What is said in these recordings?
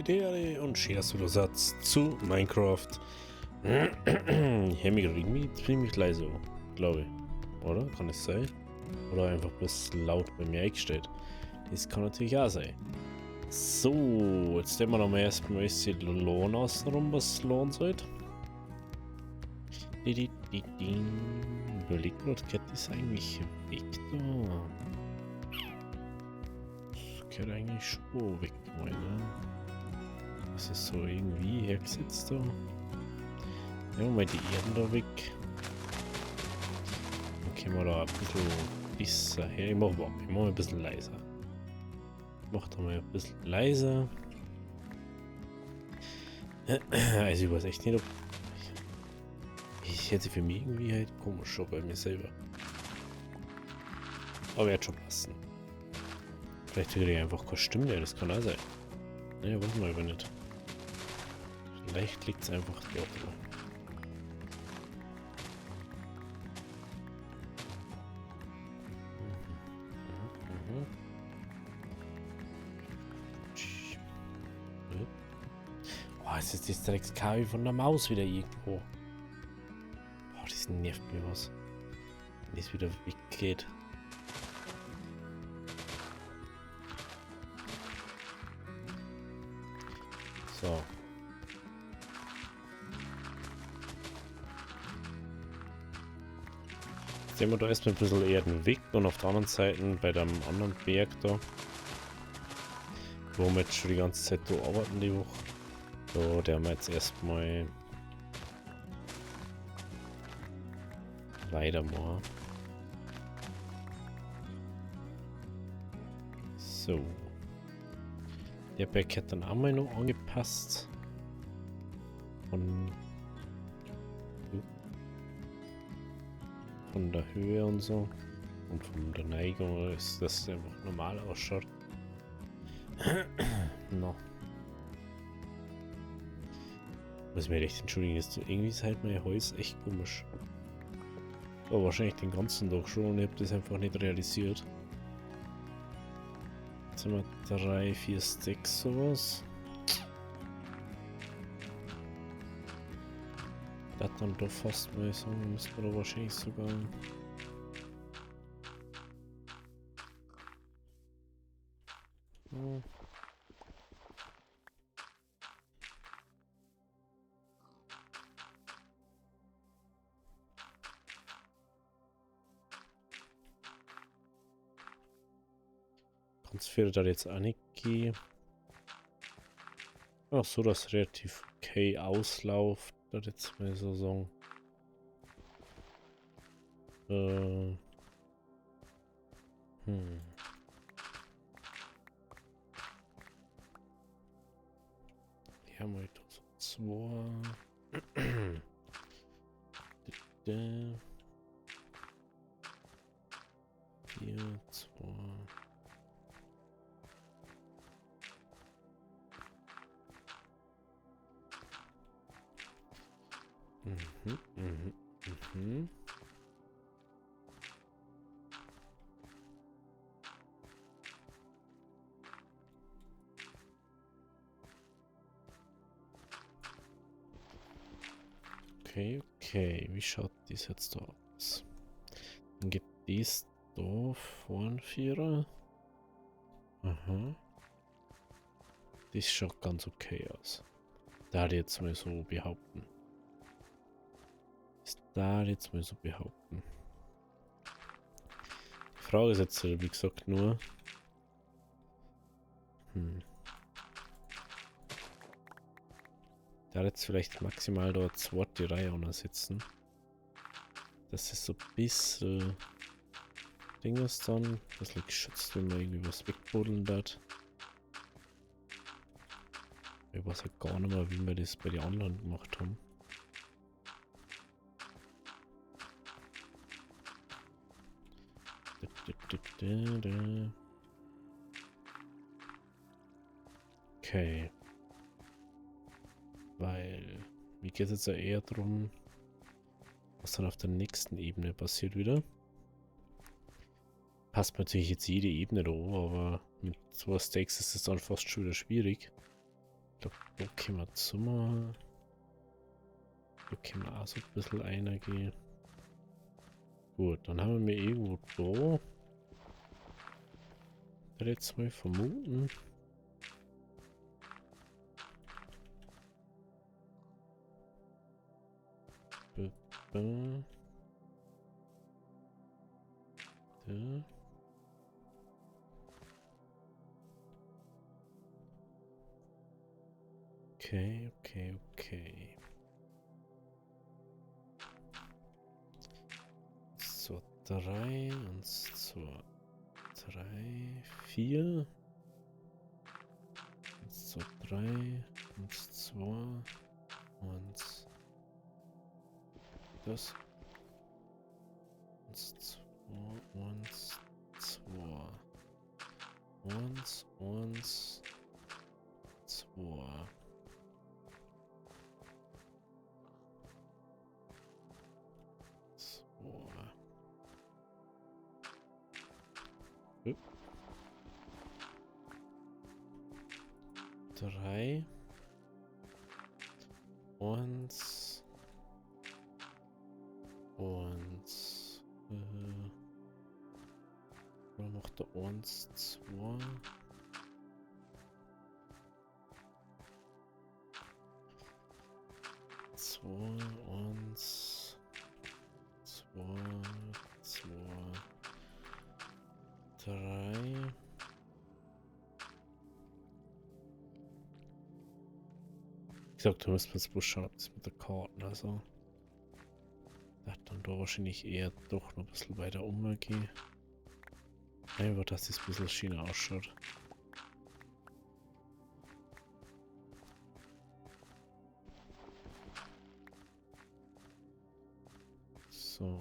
Leute und schön, dass du da sitzt zu Minecraft. Ich höre mich irgendwie ziemlich leise, glaube ich. Oder? Kann es sein? Oder einfach bloß laut bei mir eingestellt. Das kann natürlich auch sein. So, jetzt sehen wir noch mal erstmal die Lohn außenrum, was lohnen sollte. Überlegt gerade, geht das eigentlich weg da? Das geht eigentlich schon weg, meine. Das ist so irgendwie hergesetzt da. Ja, mal die Erden da weg. Dann können wir da ein bisschen besser her. Ich mach mal ein bisschen leiser. Ich mach da mal ein bisschen leiser. Also ich weiß echt nicht, ob... Ich hätte für mich irgendwie halt komisch schon bei mir selber. Aber wird schon passen. Vielleicht würde ich einfach keine Stimme mehr, das kann auch sein. Naja, weiß man aber nicht. Vielleicht liegt es einfach dort. Oh, jetzt ist das Dreckskabel von der Maus wieder irgendwo. Oh, das nervt mir was. Wenn das wieder weggeht. So. Jetzt sehen wir da erstmal ein bisschen Erden weg und auf der anderen Seite bei dem anderen Berg da, wo wir jetzt schon die ganze Zeit da arbeiten die Woche. So, der haben wir jetzt erstmal weitermachen. So. Der Berg hat dann auch mal noch angepasst. Von der Höhe und so. Und von der Neigung ist das einfach normal ausschaut. No. Muss mir recht entschuldigen, ist so, irgendwie ist halt mein Haus echt komisch. Aber wahrscheinlich den ganzen Tag schon und ich habe das einfach nicht realisiert. Jetzt haben wir 3, 4 Stacks sowas. Das dann doch fast mal sagen, müssen wir da wahrscheinlich sogar. Hm. Transfer da jetzt auch nicht gehen. Ach so, das relativ okay auslauft, das jetzt mal so sagen. Ja, mal so 2. 4, 2. Okay, okay. Wie schaut das jetzt da aus? Dann geht dies da vorn 4er. Aha. Das schaut ganz okay aus. Da jetzt mal so behaupten. Ist da jetzt mal so behaupten. Die Frage ist jetzt, wie gesagt, nur. Da jetzt vielleicht maximal da 2. Reihe sitzen. Das ist so ein bisschen Ding ist dann. Ein bisschen geschützt, wenn man irgendwie was wegbuddeln darf. Ich weiß halt gar nicht mehr, wie wir das bei den anderen gemacht haben. Okay. Weil, mir geht es jetzt ja eher darum, was dann auf der nächsten Ebene passiert wieder. Passt natürlich jetzt jede Ebene da, aber mit 2 Stacks ist es dann fast schon wieder schwierig. Da können wir zumachen. Da können wir auch so ein bisschen reingehen. Gut, dann haben wir irgendwo da. Ich würde jetzt mal vermuten. Da. Okay, okay, okay. So, 3, 1, 2, 3, 4. 1, 2, 3, 1, 2, 1. Das. 1, 2, 1, 2. 1, 1, 2. Drei. Und. Oder macht er 1, 2. 2, 1, 2, 2, 3. Ich sag, du musst jetzt bloß schauen, ob das mit der Karten, also. Da dann da wahrscheinlich eher doch noch ein bisschen weiter umgehen. Einfach, dass das ein bisschen Schiene ausschaut. So.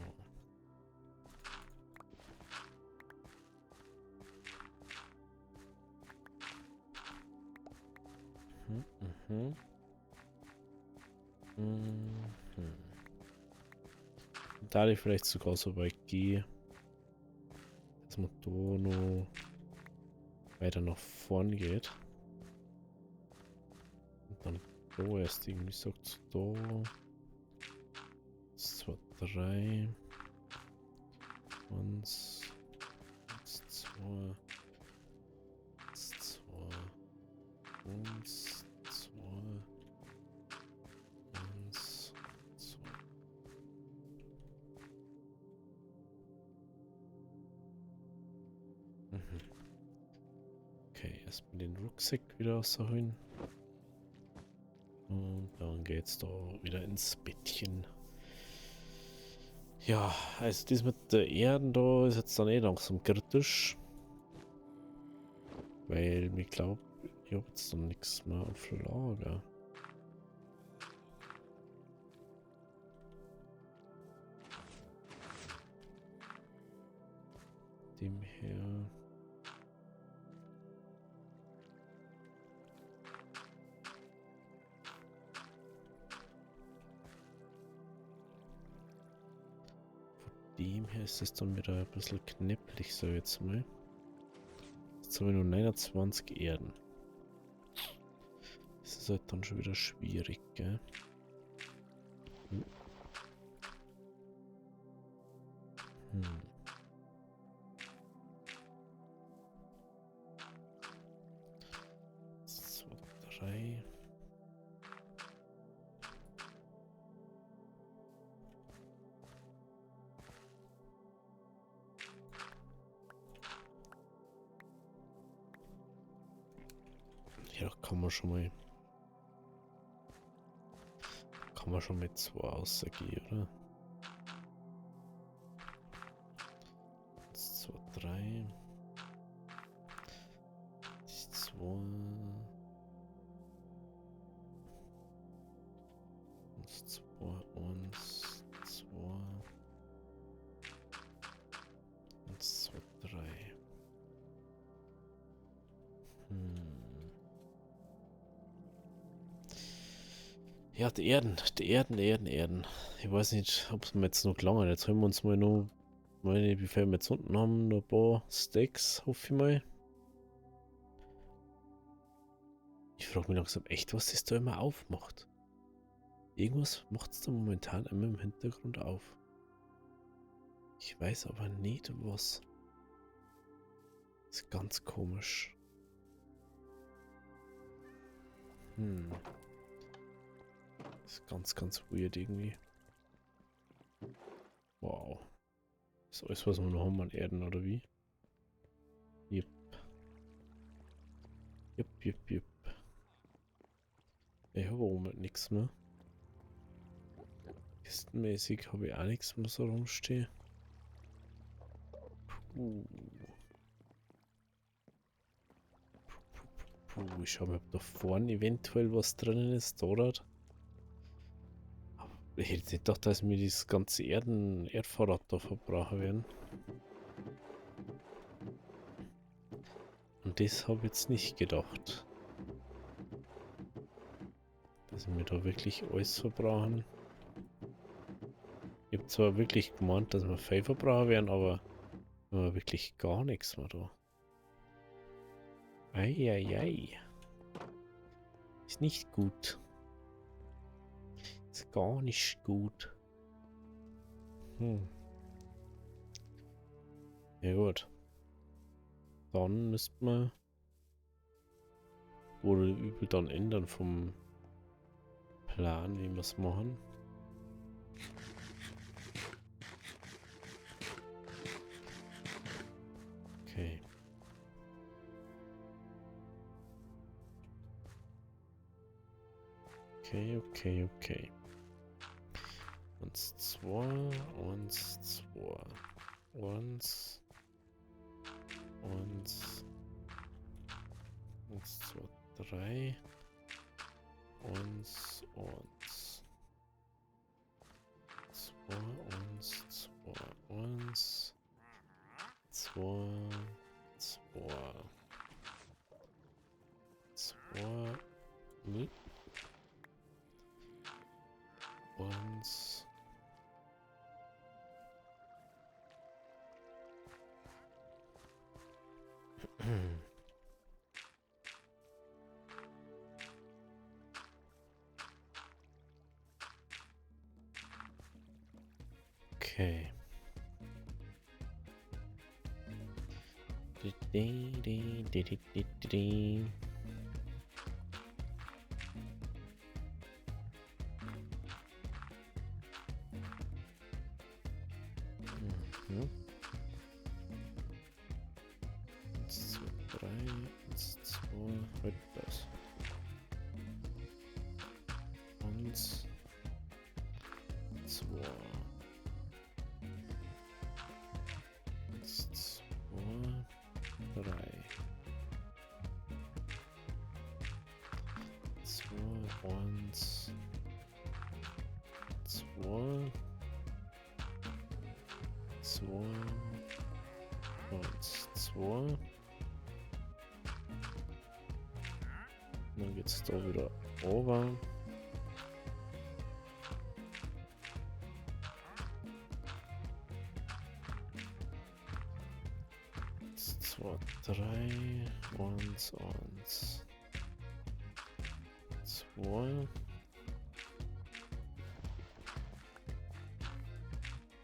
Mhm. Da ich vielleicht sogar so weit gehe, dass man da noch weiter nach vorn geht. Und dann da erst irgendwie sagt da. 2, 3. 1, 2, 2, 1, 2, 1, 2. Okay, erstmal den Rucksack wieder rausholen. Und dann geht's da wieder ins Bettchen. Ja, also das mit der Erden da ist jetzt dann eh langsam kritisch. Weil ich glaube, ich habe jetzt dann nichts mehr auf Lager. Dem her. Dem her ist es dann wieder ein bisschen knäpplich, so jetzt mal. Jetzt haben wir nur 29 Erden. Das ist halt dann schon wieder schwierig, gell? Hm. Hm. So, 3. Ja, kann man schon mal. Kann man schon mit 2 ausgehen, oder? 1, 2, 3. 2. 1, 2, 1, 2. 1, 2, 3. Ja, die Erden. Ich weiß nicht, ob es mir jetzt noch gelangen. Jetzt haben wir uns mal noch, meine, wie viel wir jetzt unten haben, noch ein paar Steaks, hoffe ich mal. Ich frage mich langsam echt, was das da immer aufmacht. Irgendwas macht es da momentan immer im Hintergrund auf. Ich weiß aber nicht, was. Das ist ganz komisch. Das ist ganz weird irgendwie. Wow. Das ist alles, was wir noch haben an Erden, oder wie? Yep. Yep. Ich habe auch nichts mehr. Kistenmäßig habe ich auch nichts mehr so rumstehen. Ich schau mal, ob da vorne eventuell was drinnen ist, oder? Aber ich hätte nicht gedacht, dass wir das ganze Erdvorrat da verbrauchen werden. Und das habe ich jetzt nicht gedacht. Dass wir da wirklich alles verbrauchen. Ich habe zwar wirklich gemeint, dass wir viel verbrauchen werden, aber wirklich gar nichts mehr da. Eieiei. Ist nicht gut. Ist gar nicht gut. Ja gut. Dann müsste man oder übel dann ändern vom Plan, wie wir es machen. Okay. Okay. Uns zwei. Uns, zwei, drei. Uns. Okay. Mhm. 1, 2, 3, 1, 2, halt das. 1, 2, 1, 2, 3. 2, 1, 2, 2, 1, 2. Dann geht's da wieder over. 2, 3, 1, 1, 2,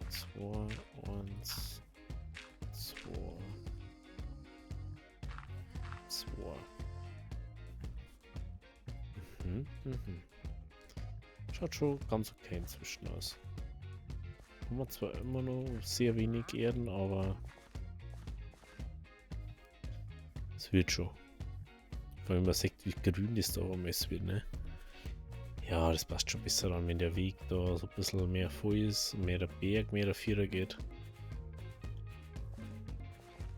2, 1, 2, 2. Schaut schon ganz okay inzwischen aus. Haben wir zwar immer noch sehr wenig Erden, aber es wird schon. Vor allem man sieht, wie grün das da alles wird, ne? Ja, das passt schon besser an, wenn der Weg da so ein bisschen mehr voll ist, mehr der Berg, mehr der Vierer geht.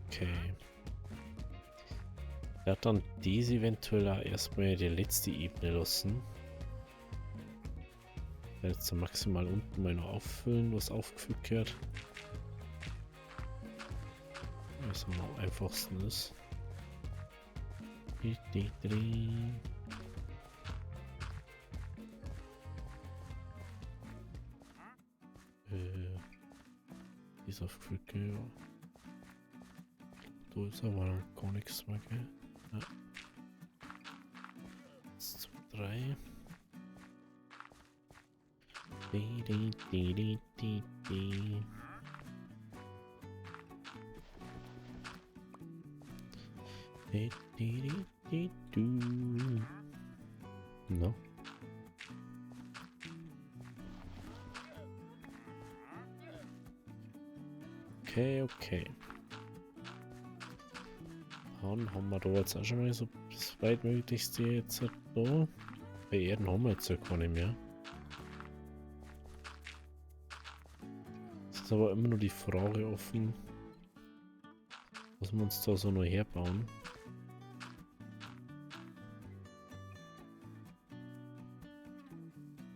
Okay. Ich werde dann diese eventuell auch erstmal die letzte Ebene lassen. Ich werde jetzt maximal unten mal noch auffüllen, was aufgefüllt gehört. Was am einfachsten ist. Die ist aufgefüllt, ja. Da ist aber gar nichts mehr, gell? Ja. 3. Di, di, di, di, di, di. Di, di, di, di, du. No. Okay. Dann haben wir da jetzt auch schon mal so das weitmöglichste jetzt da. Bei Erden haben wir jetzt ja keine mehr. Es ist aber immer nur die Frage offen, was wir uns da so noch herbauen.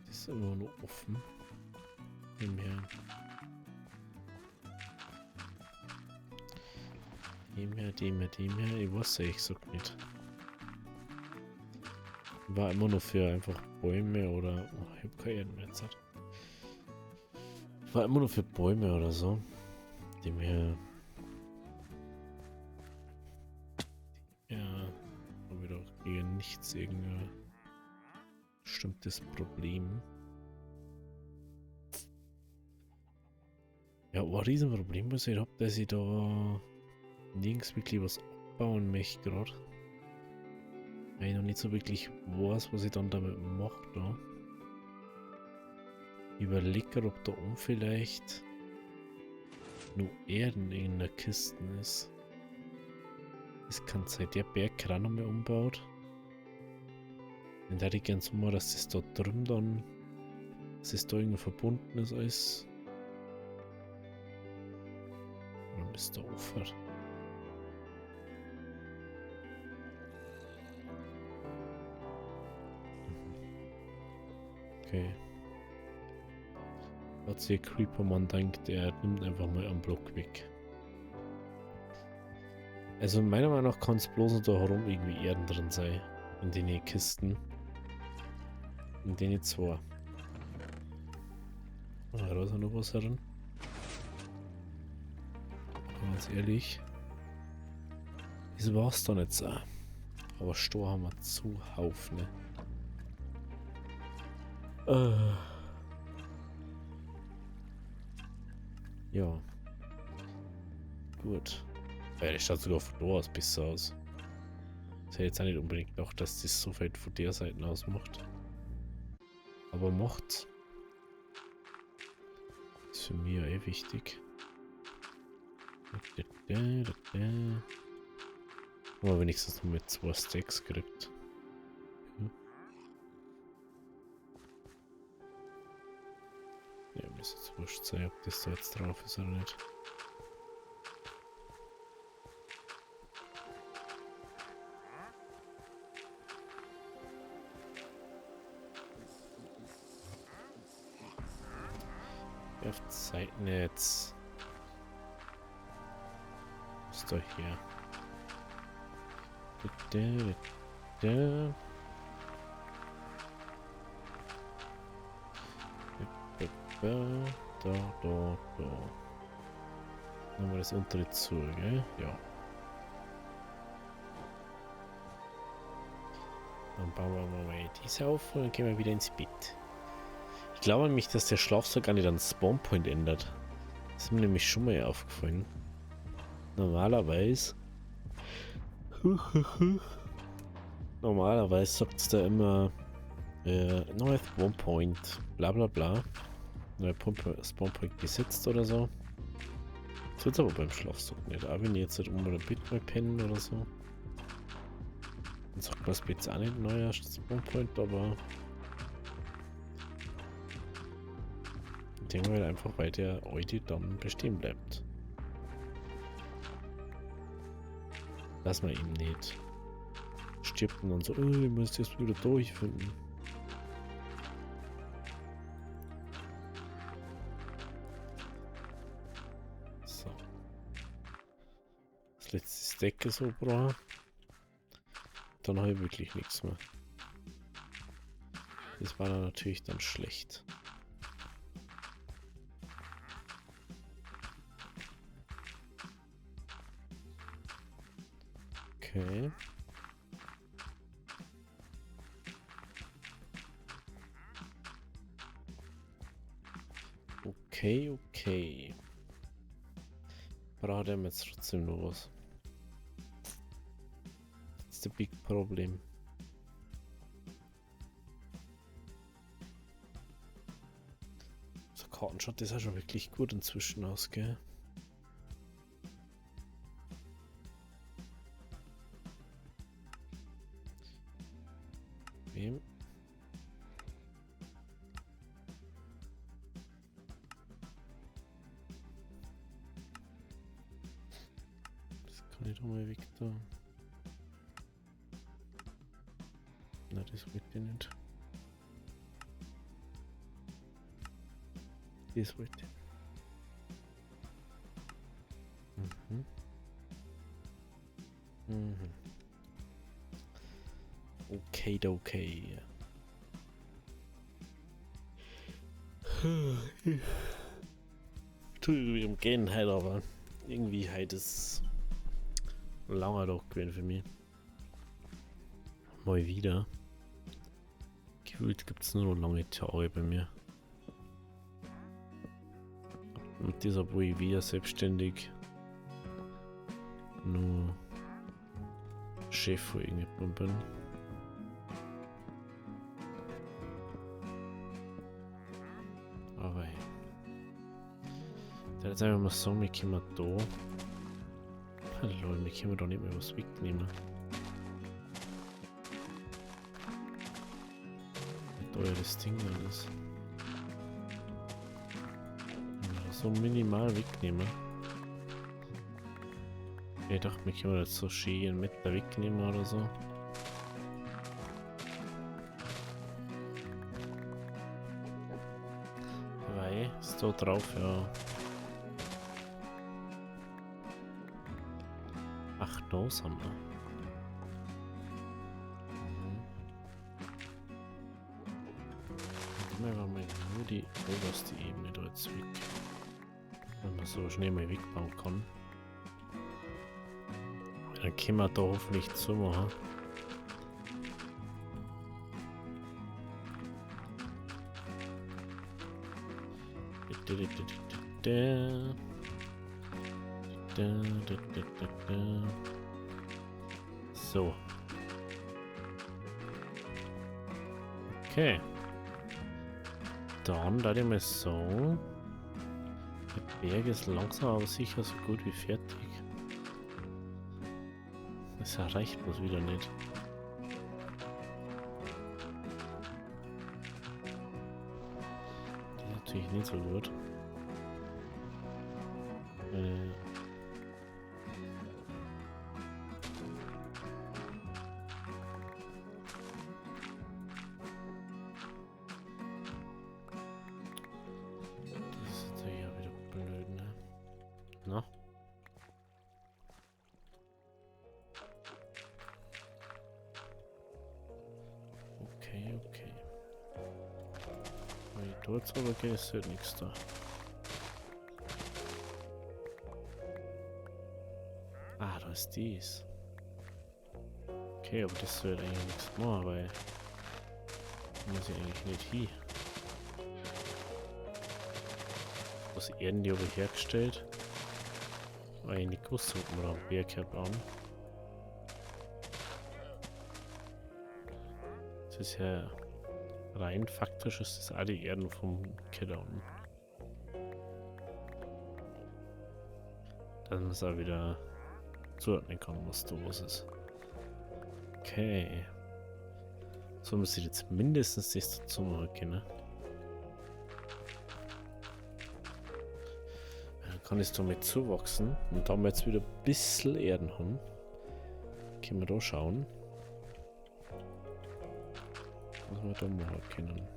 Das ist immer noch offen. Nebenher. Dem her. Ich weiß ehrlich gesagt nicht. War immer nur für einfach Bäume oder... Oh, ich hab keine Erden mehr jetzt. War immer nur für Bäume oder so. Dem her... Ja... Haben wir doch hier nichts irgendein bestimmtes Problem. Ja, ein Riesenproblem, was ich hab, dass ich da nirgends wirklich was abbauen möchte gerade. Weil ich noch nicht so wirklich weiß, was ich dann damit mache da. Ich überlege, ob da oben vielleicht nur Erden in der Kiste ist. Das kann sein, der Berg gerade noch mal umbaut. Dann hätte ich gern so mal, dass das da drüben dann, dass es da irgendwie verbunden ist alles. Oder bis da aufhört. Okay. Hat sich der Creepermann denkt, er nimmt einfach mal einen Block weg. Also meiner Meinung nach kann es bloß noch da herum irgendwie Erden drin sein. In den Kisten. In den zwei. Ah, da ist noch was drin. Ganz ehrlich. Das war's dann jetzt auch. Aber Stor haben wir zuhauf, ne? Ja. Gut. Ja, das schaut sogar von da aus besser aus. Das hätte jetzt auch nicht unbedingt gedacht, dass das so weit von der Seite aus macht. Aber macht's. Ist für mich ja eh wichtig. Aber wenigstens nur mit 2 Stacks kriegt. Ja, muss jetzt wurscht sein, ob das da jetzt drauf ist oder nicht. Auf Zeitnetz. Was ist da hier? Da. Dann haben wir das untere zu, gell? Ja. Dann bauen wir mal diese auf und dann gehen wir wieder ins Bett. Ich glaube nämlich, dass der Schlafsack gar nicht an Spawnpoint ändert. Das ist mir nämlich schon mal aufgefallen. Normalerweise sagt es da immer neuer Spawnpoint, bla bla bla. Neuer Spawnpoint gesetzt oder so. Das wird aber beim Schlafsack nicht. Aber wenn ich jetzt halt um oder Bett mal pennen oder so. Dann sagt man das Bett auch nicht neuer Spawnpoint, aber ich denke mal einfach, weil der heute dann bestehen bleibt. Dass man ihm nicht stirbt und dann so, ich muss das wieder durchfinden. So. Das letzte Stack ist so, bra. Dann habe ich wirklich nichts mehr. Das war dann natürlich dann schlecht. Okay. Okay. Braucht er jetzt trotzdem noch was? Das ist der Big Problem. Der Kartenshot ist ja schon wirklich gut inzwischen aus, gell? Wem? Das kann ich doch mal weg da. Na, das wollte ich nicht. Das wollte ich. Okay. Entschuldigung, gehen halt, aber irgendwie halt ist langer doch gewesen für mich. Mal wieder. Gefühlt gibt es nur noch lange Tage bei mir. Mit dieser wo ich wieder selbstständig nur Chef von irgendjemandem bin. Aber hey. Der jetzt einfach mal sagen, wir können da. Hallo, wir können da nicht mehr was wegnehmen. Da ja das Ding dann ist. So minimal wegnehmen. Ich dachte, wir können jetzt so schön einen Meter wegnehmen oder so. Weil, ist da drauf, ja. Ach, da sind wir. Dann nehmen wir mal nur die oberste Ebene da jetzt weg. Wenn man so schnell mal wegbauen kann. Dann können wir da hoffentlich zumachen. So. Okay. Dann da ich mal sagen, der Berg ist langsam aber sicher so gut wie fertig. Das erreicht uns wieder nicht. Das ist natürlich nicht so gut. Das ist natürlich auch wieder blöd, ne? Na? Okay. Weil dort aber geht es halt nichts da. Ah, da ist dies. Okay, aber das wird eigentlich nichts machen, weil muss ich eigentlich nicht hin. Was Erden die aber hergestellt? Weil ich nicht gewusst habe, ob wir einen Berg bauen. Das ist ja rein faktisch ist das auch die Erden vom Keller unten. Dass man es auch wieder zuordnen kann, was da los ist. Okay. So muss ich jetzt mindestens das dazu machen können. Dann kann es damit zuwachsen. Und da wir jetzt wieder ein bisschen Erden haben, können wir da schauen, was wir da machen können.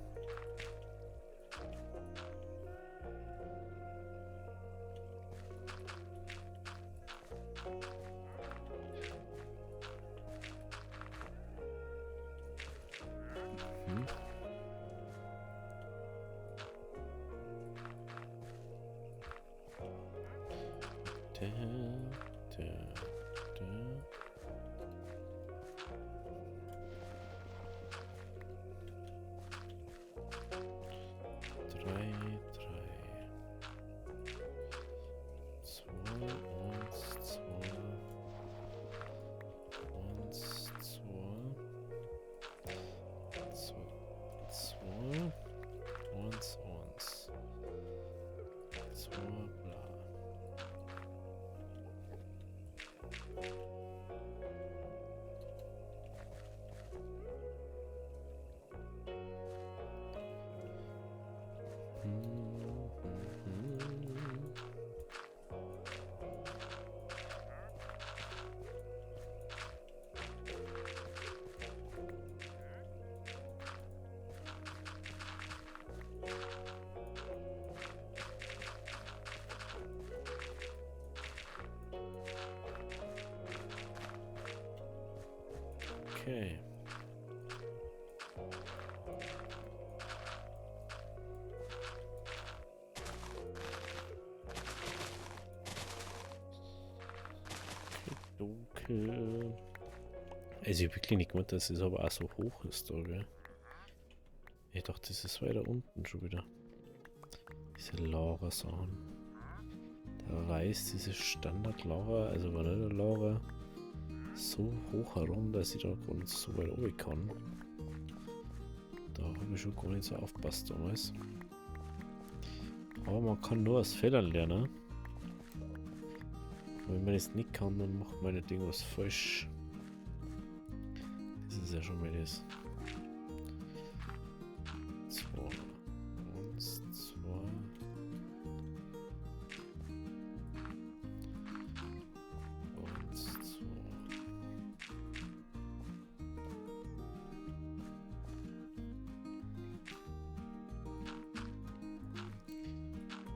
Okay. Dunkel. Also ich habe wirklich nicht gemeint, dass es aber auch so hoch ist da, gell? Ich dachte, das ist weiter unten schon wieder. Diese Laura-Sachen. Der Reis, diese Standard-Laura, also Vanille-Laura, so hoch herum, dass ich da gar nicht so weit oben kann. Da habe ich schon gar nicht so aufgepasst damals. Aber man kann nur aus Fehlern lernen. Und wenn man es nicht kann, dann macht man nicht irgendwas falsch. Das ist ja schon mal das. 2, 1, 2.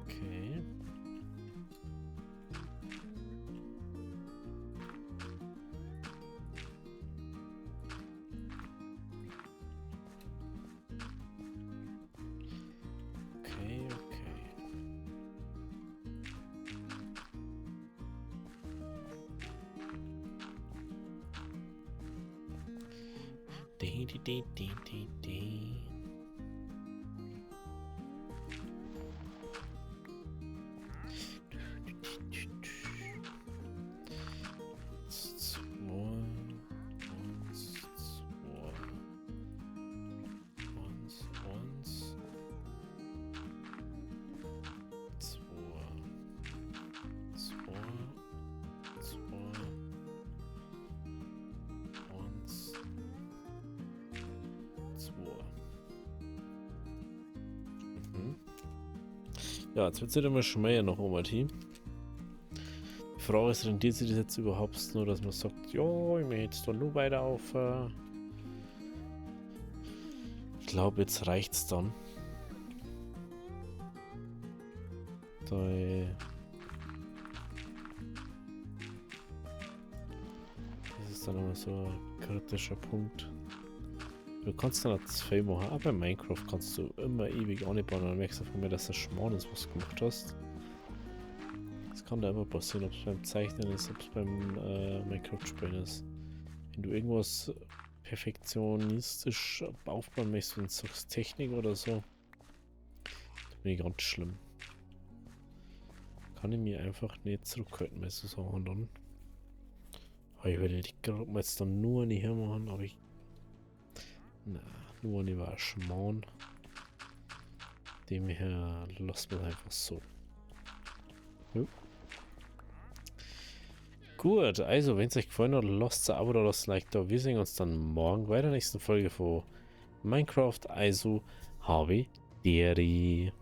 Okay. Okay, okay. Die. Ja, jetzt wird es nicht immer schmäher noch um Team. Die Frage ist, rentiert sich das jetzt überhaupt nur, dass man sagt, ja, ich möchte jetzt da nur weiter auf. Ich glaube, jetzt reicht's dann. Das ist dann immer so ein kritischer Punkt. Du kannst dann auch 2 machen, aber bei Minecraft kannst du immer ewig anbauen und dann merkst du von mir, dass das Schmarrn ist, was du gemacht hast. Das kann da immer passieren, ob es beim Zeichnen ist, ob es beim Minecraft-Spielen ist. Wenn du irgendwas perfektionistisch aufbauen möchtest, wenn du sagst Technik oder so, dann bin ich ganz schlimm. Kann ich mir einfach nicht zurückhalten bei so Sachen dann. Aber ich werde die gerade jetzt dann nur nicht hermachen, aber ich. Na, nur nicht war Schmarrn. Dem her lassen wir einfach so. Ja. Gut, also wenn es euch gefallen hat, lasst ein Abo oder lasst ein Like da. Wir sehen uns dann morgen bei der nächsten Folge von Minecraft. Also, habe Deri.